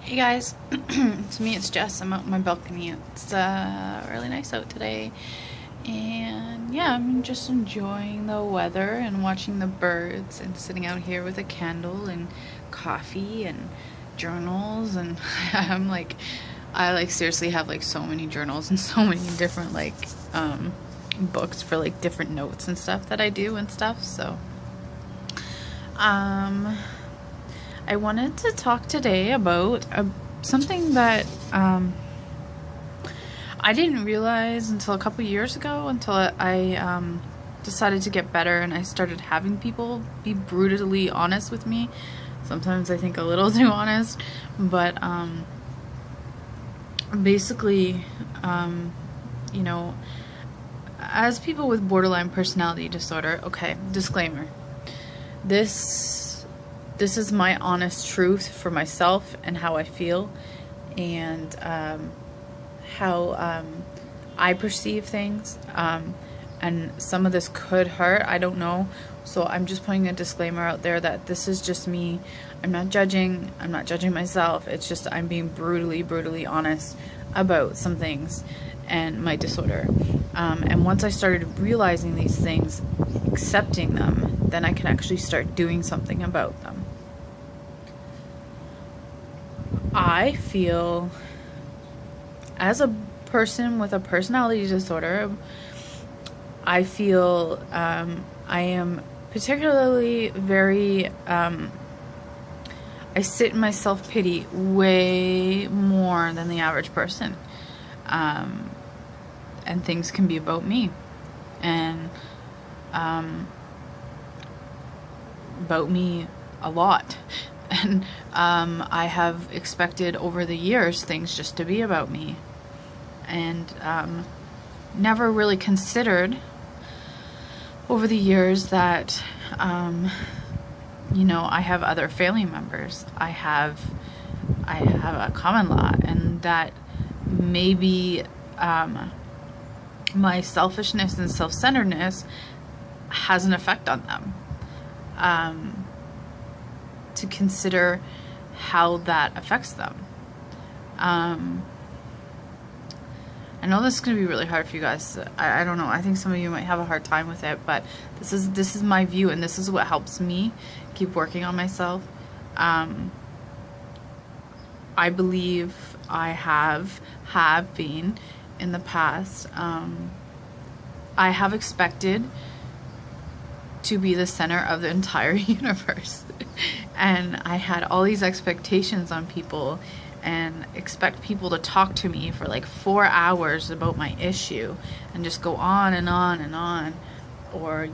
Hey guys, it's me, it's Jess. I'm out on my balcony. It's really nice out today. And yeah, I'm just enjoying the weather and watching the birds and sitting out here with a candle and coffee and journals. And I seriously have like so many journals and so many different books for like different notes and stuff that I do and stuff. So, um, I wanted to talk today about something that I didn't realize until a couple years ago, until I decided to get better and I started having people be brutally honest with me. Sometimes I think a little too honest, but basically, you know, as people with borderline personality disorder, okay, disclaimer. This is my honest truth for myself and how I feel and how I perceive things. And some of this could hurt, I don't know. So I'm just putting a disclaimer out there that this is just me. I'm not judging myself. It's just I'm being brutally honest about some things and my disorder. And once I started realizing these things, accepting them, then I can actually start doing something about them. I feel, as a person with a personality disorder, I feel I am particularly very, I sit in my self-pity way more than the average person. And things can be about me. And about me a lot. And I have expected over the years things just to be about me. And never really considered over the years that, I have other family members. I have a common law, and that maybe my selfishness and self-centeredness has an effect on them. To consider how that affects them. I know this is going to be really hard for you guys. I don't know. I think some of you might have a hard time with it, but this is my view, and this is what helps me keep working on myself. I believe I have been in the past. I have expected to be the center of the entire universe. And I had all these expectations on people and expect people to talk to me for like 4 hours about my issue and just go on and on and on. Or,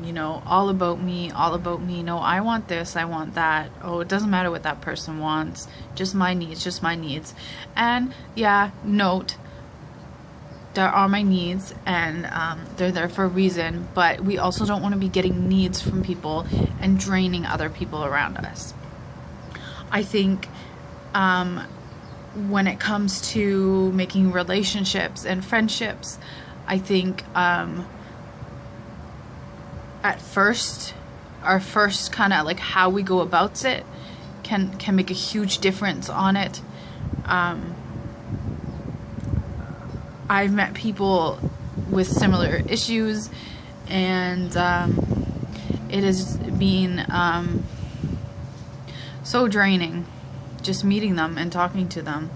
all about me. No, I want this, I want that. Oh, it doesn't matter what that person wants. Just my needs. And yeah, note, there are my needs, and they're there for a reason, but we also don't want to be getting needs from people and draining other people around us. I think when it comes to making relationships and friendships, I think at first, our first kind of like how we go about it can make a huge difference on it. I've met people with similar issues, and it has been so draining just meeting them and talking to them.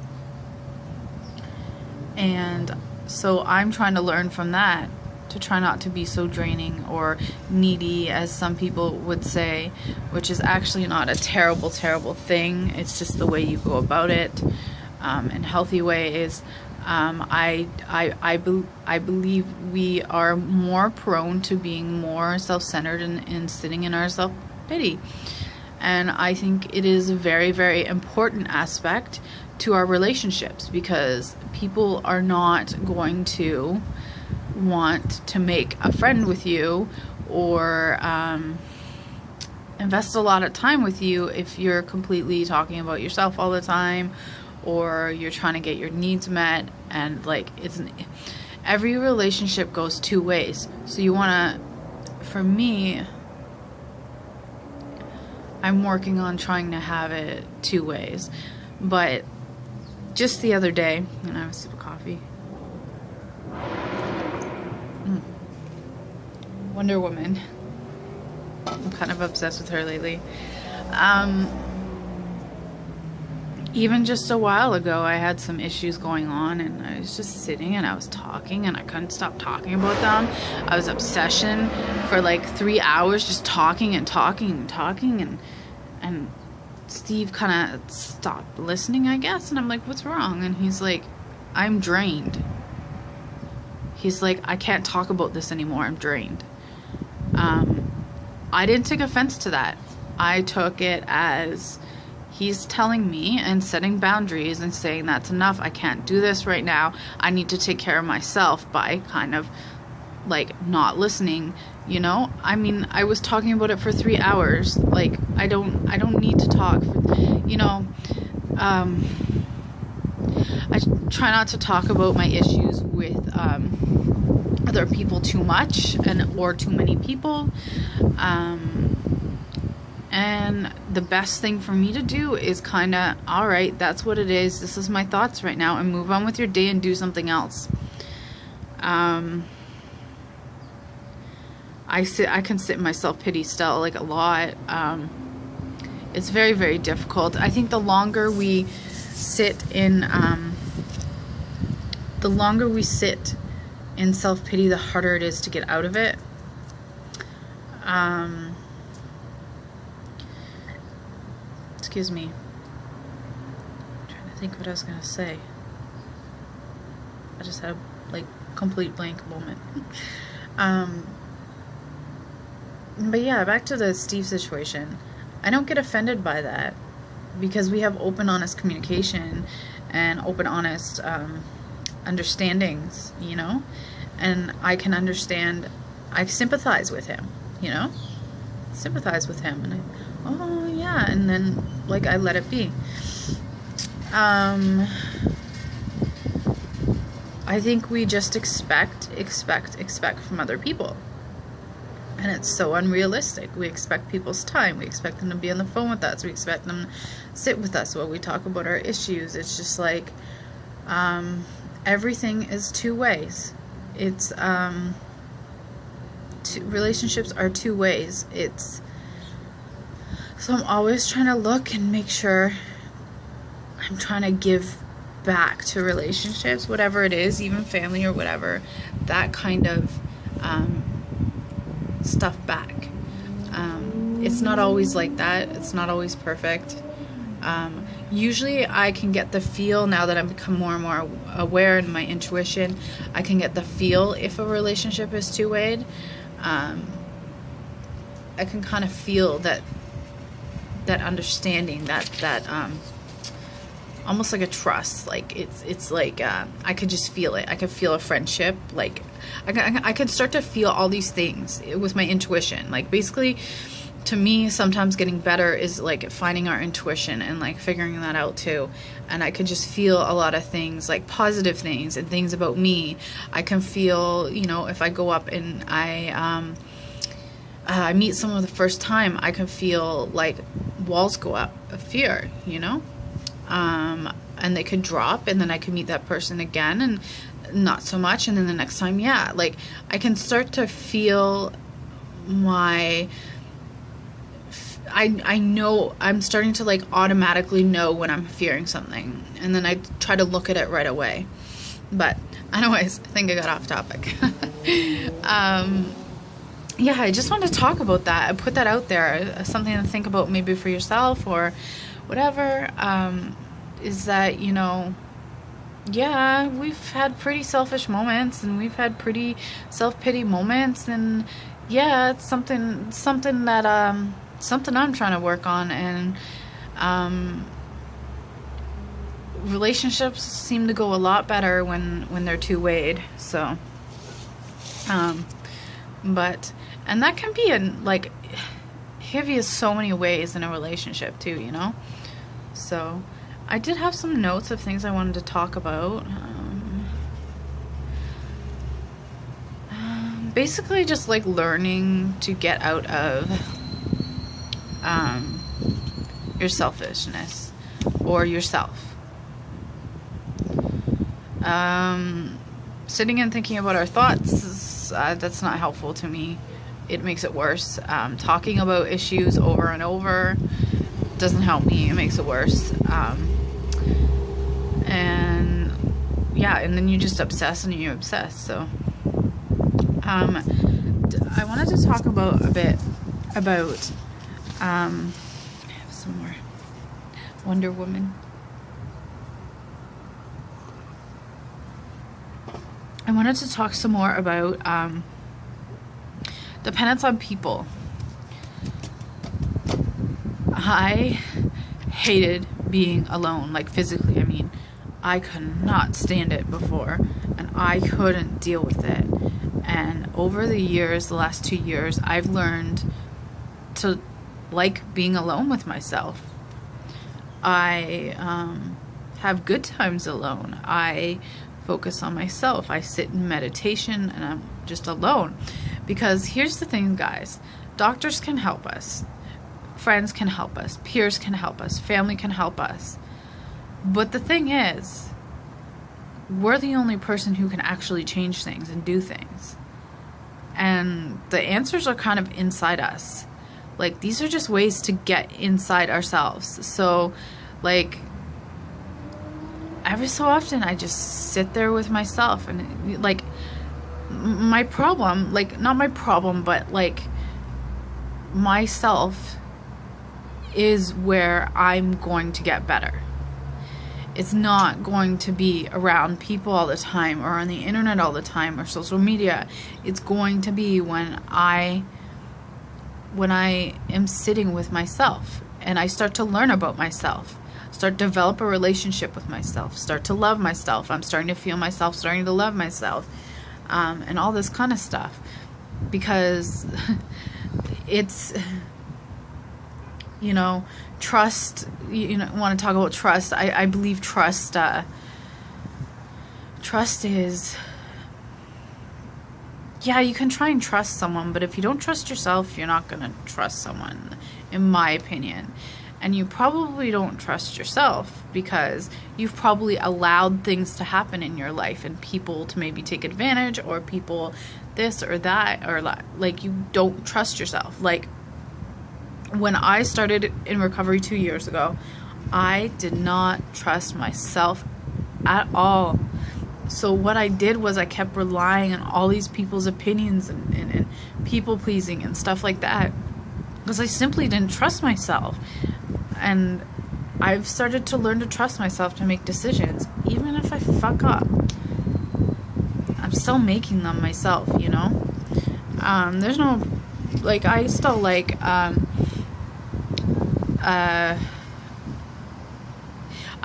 And so I'm trying to learn from that to try not to be so draining or needy, as some people would say, which is actually not a terrible thing. It's just the way you go about it. In healthy ways. I believe we are more prone to being more self-centered and sitting in our self-pity. And I think it is a very important aspect to our relationships, because people are not going to want to make a friend with you or invest a lot of time with you if you're completely talking about yourself all the time, or you're trying to get your needs met. And every relationship goes two ways. So you want to, for me, I'm working on trying to have it two ways. But just the other day, and I have a sip of coffee. Wonder Woman. I'm kind of obsessed with her lately. Even just a while ago, I had some issues going on, and I was just sitting and I was talking, and I couldn't stop talking about them. I was obsession for like 3 hours, just talking and talking and talking, and Steve kind of stopped listening, I guess, and I'm like, what's wrong? And he's like, I'm drained. He's like, I can't talk about this anymore, I'm drained. I didn't take offense to that. I took it as he's telling me and setting boundaries and saying that's enough. I can't do this right now. I need to take care of myself by kind of like not listening, you know? I mean, I was talking about it for 3 hours. Like, I don't need to talk for, you know. I try not to talk about my issues with other people too much or too many people. And the best thing for me to do is kind of, all right, that's what it is. This is my thoughts right now, and move on with your day and do something else. I can sit in my self-pity still, like, a lot. It's very, very difficult. I think the longer we sit in self-pity, the harder it is to get out of it. Excuse me. I'm trying to think what I was gonna say. I just had a like complete blank moment. But yeah, back to the Steve situation. I don't get offended by that because we have open, honest communication and open, honest understandings, you know? And I can understand, I sympathize with him, you know? Sympathize with him, and oh yeah, and then like I let it be. I think we just expect from other people, and it's so unrealistic. We expect people's time. We expect them to be on the phone with us. We expect them to sit with us while we talk about our issues. It's just like everything is two ways. It's relationships are two ways. So I'm always trying to look and make sure I'm trying to give back to relationships, whatever it is, even family or whatever, that kind of stuff back. It's not always like that. It's not always perfect. Usually I can get the feel, now that I've become more and more aware in my intuition, I can get the feel if a relationship is two-wayed. I can kind of feel that understanding, that almost like a trust. Like it's like I could just feel it. I could feel a friendship. Like I can start to feel all these things with my intuition. Like basically, to me, sometimes getting better is like finding our intuition and like figuring that out too. And I can just feel a lot of things, like positive things and things about me. I can feel, you know, if I go up and I meet someone the first time, I can feel like walls go up of fear, you know, and they could drop, and then I can meet that person again and not so much, and then the next time, yeah, like I can start to feel I know, I'm starting to like automatically know when I'm fearing something, and then I try to look at it right away. But anyways, I think I got off topic. Yeah, I just wanted to talk about that. I put that out there, something to think about maybe for yourself or whatever, is that, you know, yeah, we've had pretty selfish moments, and we've had pretty self-pity moments, and yeah, it's something that something I'm trying to work on. And relationships seem to go a lot better when they're two-wayed. So and that can be like heavy in so many ways in a relationship too, you know. So I did have some notes of things I wanted to talk about. Basically just like learning to get out of your selfishness or yourself. Sitting and thinking about our thoughts, that's not helpful to me. It makes it worse. Talking about issues over and over doesn't help me. It makes it worse. And yeah, and then you just obsess and you obsess. So I wanted to talk about a bit about I have some more Wonder Woman. I wanted to talk some more about dependence on people. I hated being alone, like physically. I mean, I could not stand it before, and I couldn't deal with it. And over the years, the last 2 years, I've learned to like being alone with myself. I have good times alone. I focus on myself. I sit in meditation and I'm just alone. Because here's the thing, guys. Doctors can help us. Friends can help us. Peers can help us. Family can help us. But the thing is, we're the only person who can actually change things and do things. And the answers are kind of inside us. Like, these are just ways to get inside ourselves. So, like, every so often I just sit there with myself and, like, my problem, like, not my problem, but, like, myself is where I'm going to get better. It's not going to be around people all the time or on the internet all the time or social media. It's going to be when I am sitting with myself and I start to learn about myself, start to develop a relationship with myself, start to love myself. I'm starting to feel myself, starting to love myself, and all this kind of stuff. Because it's, you know, trust, you know, want to talk about trust. I believe trust is, yeah, you can try and trust someone, but if you don't trust yourself, you're not going to trust someone, in my opinion. And you probably don't trust yourself because you've probably allowed things to happen in your life and people to maybe take advantage, or people this or that, or like, you don't trust yourself. Like, when I started in recovery 2 years ago, I did not trust myself at all. So what I did was I kept relying on all these people's opinions and people pleasing and stuff like that, because I simply didn't trust myself. And I've started to learn to trust myself to make decisions. Even if I fuck up, I'm still making them myself, you know? There's no, like, I still like, I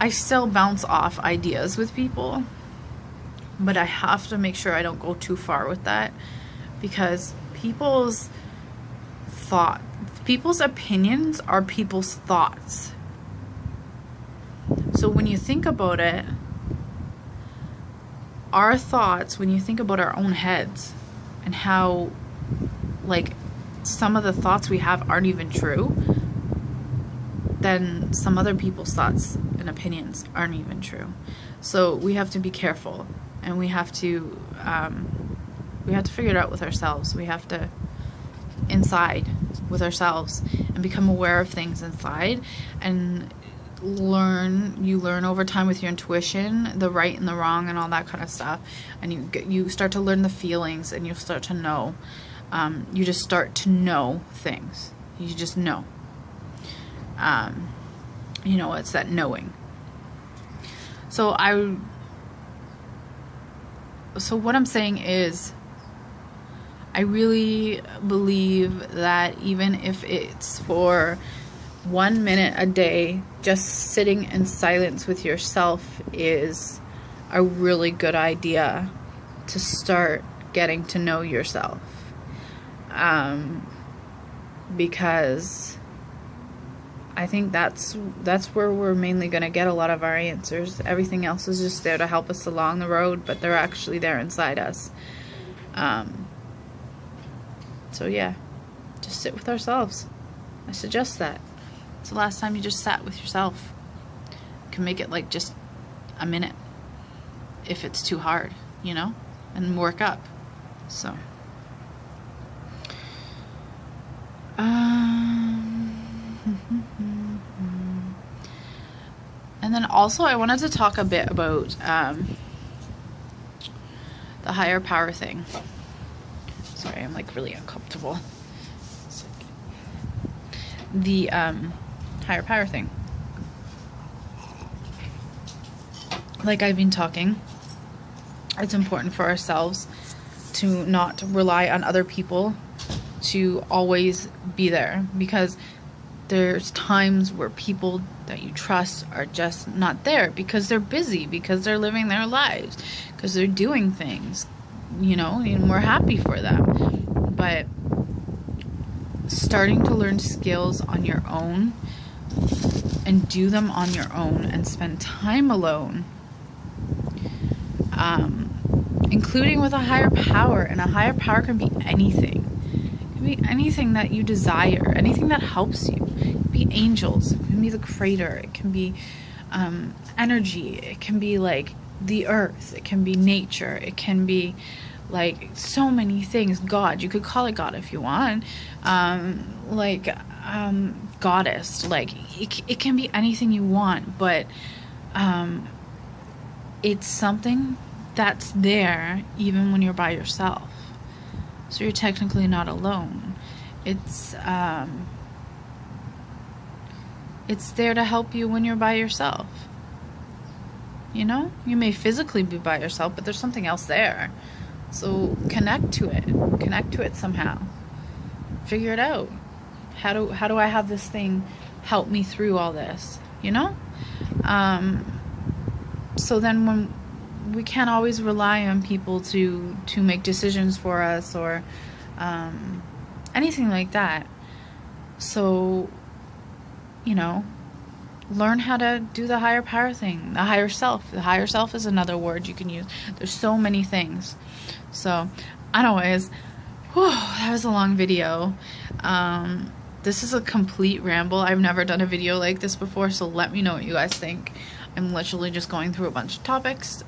still bounce off ideas with people, but I have to make sure I don't go too far with that, because people's opinions are people's thoughts. So when you think about it, our thoughts, when you think about our own heads and how, like, some of the thoughts we have aren't even true, then some other people's thoughts and opinions aren't even true. So we have to be careful, and we have to figure it out with ourselves. We have to inside with ourselves and become aware of things inside, and you learn over time with your intuition, the right and the wrong and all that kind of stuff, and you start to learn the feelings, and you start to know, you just start to know things. You just know. You know, it's that knowing. So what I'm saying is, I really believe that even if it's for 1 minute a day, just sitting in silence with yourself is a really good idea to start getting to know yourself. Because I think that's where we're mainly going to get a lot of our answers. Everything else is just there to help us along the road, but they're actually there inside us. So yeah, just sit with ourselves. I suggest that. It's the last time you just sat with yourself. You can make it like just a minute. if it's too hard, you know, and work up. So and then also I wanted to talk a bit about the higher power thing. Sorry, I'm like really uncomfortable. The higher power thing. Like I've been talking, it's important for ourselves to not rely on other people to always be there, because there's times where people that you trust are just not there because they're busy, because they're living their lives, because they're doing things, you know, and we're happy for them. But starting to learn skills on your own and do them on your own and spend time alone, including with a higher power. And a higher power can be anything. It can be anything that you desire, anything that helps you. It can be angels, it can be the creator, it can be energy, it can be like the earth, it can be nature, it can be like so many things. God, you could call it God if you want. Goddess, like it can be anything you want, but it's something that's there even when you're by yourself. So you're technically not alone. It's there to help you when you're by yourself. You know, you may physically be by yourself, but there's something else there. So connect to it somehow. Figure it out. How do I have this thing help me through all this, you know? So then when we can't always rely on people to make decisions for us or anything like that. So, you know, learn how to do the higher power thing, the higher self. The higher self is another word you can use. There's so many things. So, anyways, that was a long video. This is a complete ramble. I've never done a video like this before, so let me know what you guys think. I'm literally just going through a bunch of topics.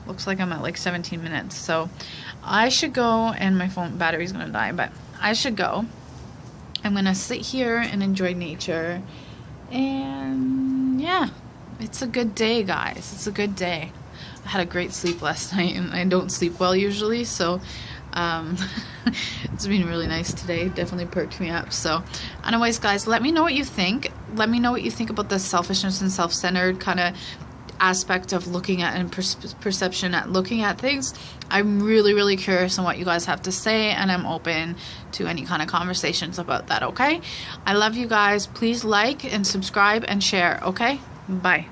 Looks like I'm at like 17 minutes, so I should go, and my phone battery's gonna die, but I should go. I'm gonna sit here and enjoy nature, and yeah, it's a good day, guys. It's a good day. I had a great sleep last night, and I don't sleep well usually, so it's been really nice today. Definitely perked me up. So anyways, guys, let me know what you think. Let me know what you think about the selfishness and self-centered kind of aspect of looking at and perception at looking at things. I'm really curious on what you guys have to say, and I'm open to any kind of conversations about that. Okay, I love you guys. Please like and subscribe and share. Okay, bye.